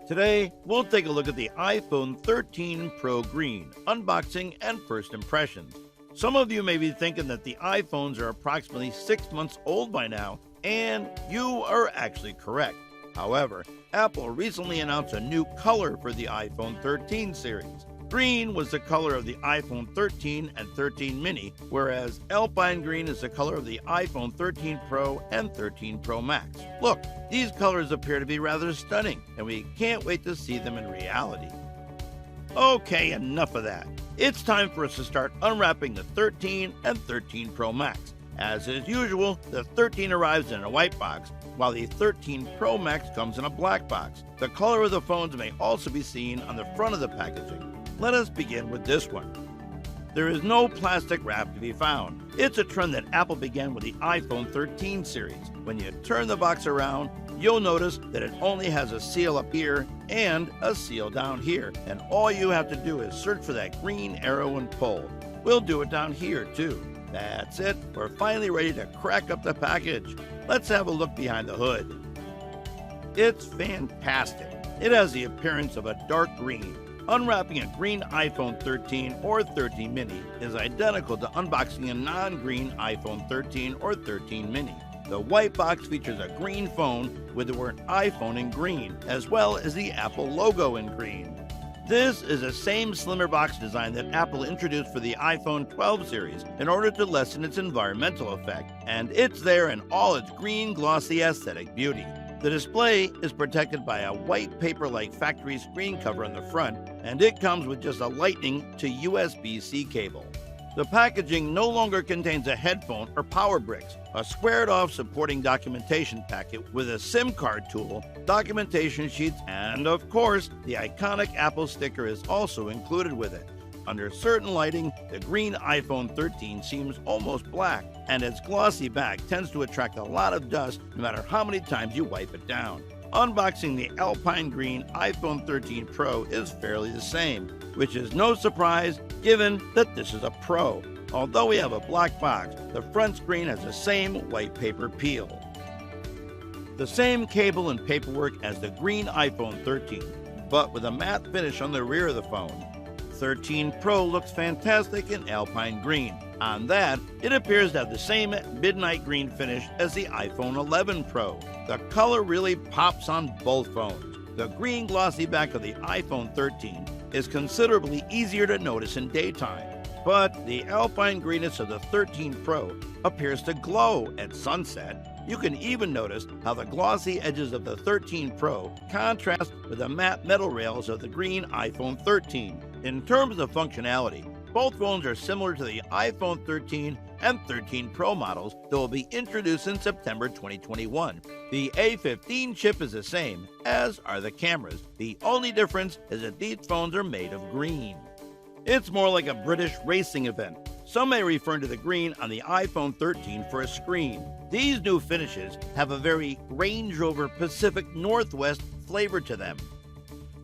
Today, we'll take a look at the iPhone 13 Pro Green, unboxing and first impressions. Some of you may be thinking that the iPhones are approximately 6 months old by now, and you are actually correct. However, Apple recently announced a new color for the iPhone 13 series. Green was the color of the iPhone 13 and 13 mini, whereas Alpine Green is the color of the iPhone 13 Pro and 13 Pro Max. Look, these colors appear to be rather stunning, and we can't wait to see them in reality. Okay, enough of that. It's time for us to start unwrapping the 13 and 13 Pro Max. As is usual, the 13 arrives in a white box, while the 13 Pro Max comes in a black box. The color of the phones may also be seen on the front of the packaging. Let us begin with this one. There is no plastic wrap to be found. It's a trend that Apple began with the iPhone 13 series. When you turn the box around, you'll notice that it only has a seal up here and a seal down here, and all you have to do is search for that green arrow and pull. We'll do it down here too. That's it. We're finally ready to crack up the package. Let's have a look behind the hood. It's fantastic. It has the appearance of a dark green. Unwrapping a green iPhone 13 or 13 mini is identical to unboxing a non-green iPhone 13 or 13 mini. The white box features a green phone with the word iPhone in green, as well as the Apple logo in green. This is the same slimmer box design that Apple introduced for the iPhone 12 series in order to lessen its environmental effect, and it's there in all its green, glossy aesthetic beauty. The display is protected by a white paper-like factory screen cover on the front, and it comes with just a Lightning to USB-C cable. The packaging no longer contains a headphone or power bricks, a squared-off supporting documentation packet with a SIM card tool, documentation sheets, and of course, the iconic Apple sticker is also included with it. Under certain lighting, the green iPhone 13 seems almost black, and its glossy back tends to attract a lot of dust no matter how many times you wipe it down. Unboxing the Alpine Green iPhone 13 Pro is fairly the same, which is no surprise given that this is a Pro. Although we have a black box, the front screen has the same white paper peel. The same cable and paperwork as the green iPhone 13, but with a matte finish on the rear of the phone. 13 Pro looks fantastic in Alpine Green. On that, it appears to have the same midnight green finish as the iPhone 11 Pro. The color really pops on both phones. The green glossy back of the iPhone 13 is considerably easier to notice in daytime, but the Alpine greenness of the 13 Pro appears to glow at sunset. You can even notice how the glossy edges of the 13 Pro contrast with the matte metal rails of the green iPhone 13. In terms of functionality, both phones are similar to the iPhone 13 and 13 Pro models that will be introduced in September 2021. The A15 chip is the same, as are the cameras. The only difference is that these phones are made of green. It's more like a British racing event. Some may refer to the green on the iPhone 13 for a screen. These new finishes have a very Range Rover Pacific Northwest flavor to them.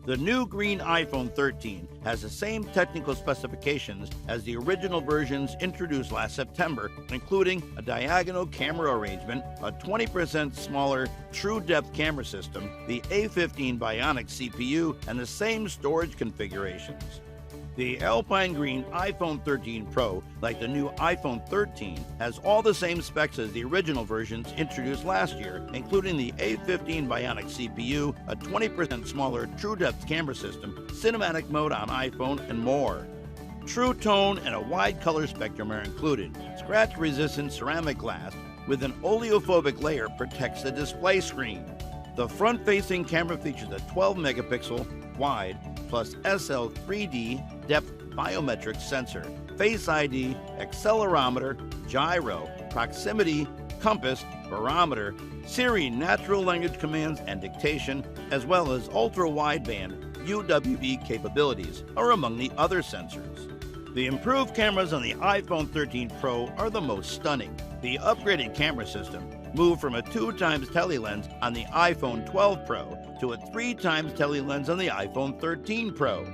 The new green iPhone 13 has the same technical specifications as the original versions introduced last September, including a diagonal camera arrangement, a 20% smaller true depth camera system, the A15 Bionic CPU, and the same storage configurations. The Alpine Green iPhone 13 Pro, like the new iPhone 13, has all the same specs as the original versions introduced last year, including the A15 Bionic CPU, a 20% smaller True Depth camera system, cinematic mode on iPhone, and more. True tone and a wide color spectrum are included. Scratch-resistant ceramic glass with an oleophobic layer protects the display screen. The front-facing camera features a 12-megapixel wide plus SL3D depth biometric sensor, Face ID, accelerometer, gyro, proximity, compass, barometer, Siri natural language commands and dictation, as well as ultra-wideband UWB capabilities are among the other sensors. The improved cameras on the iPhone 13 Pro are the most stunning. The upgraded camera system moved from a 2x tele-lens on the iPhone 12 Pro to a 3x tele-lens on the iPhone 13 Pro.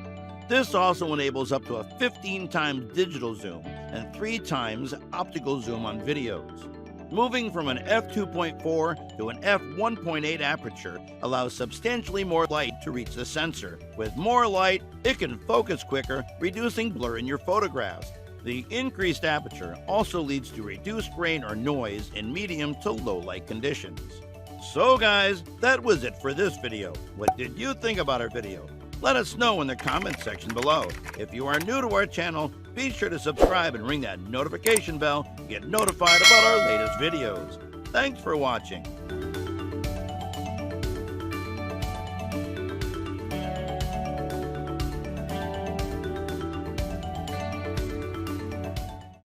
This also enables up to a 15x digital zoom and 3x optical zoom on videos. Moving from an f2.4 to an f1.8 aperture allows substantially more light to reach the sensor. With more light, it can focus quicker, reducing blur in your photographs. The increased aperture also leads to reduced rain or noise in medium to low light conditions. So guys, that was it for this video. What did you think about our video? Let us know in the comment section below. If you are new to our channel, be sure to subscribe and ring that notification bell to get notified about our latest videos. Thanks for watching.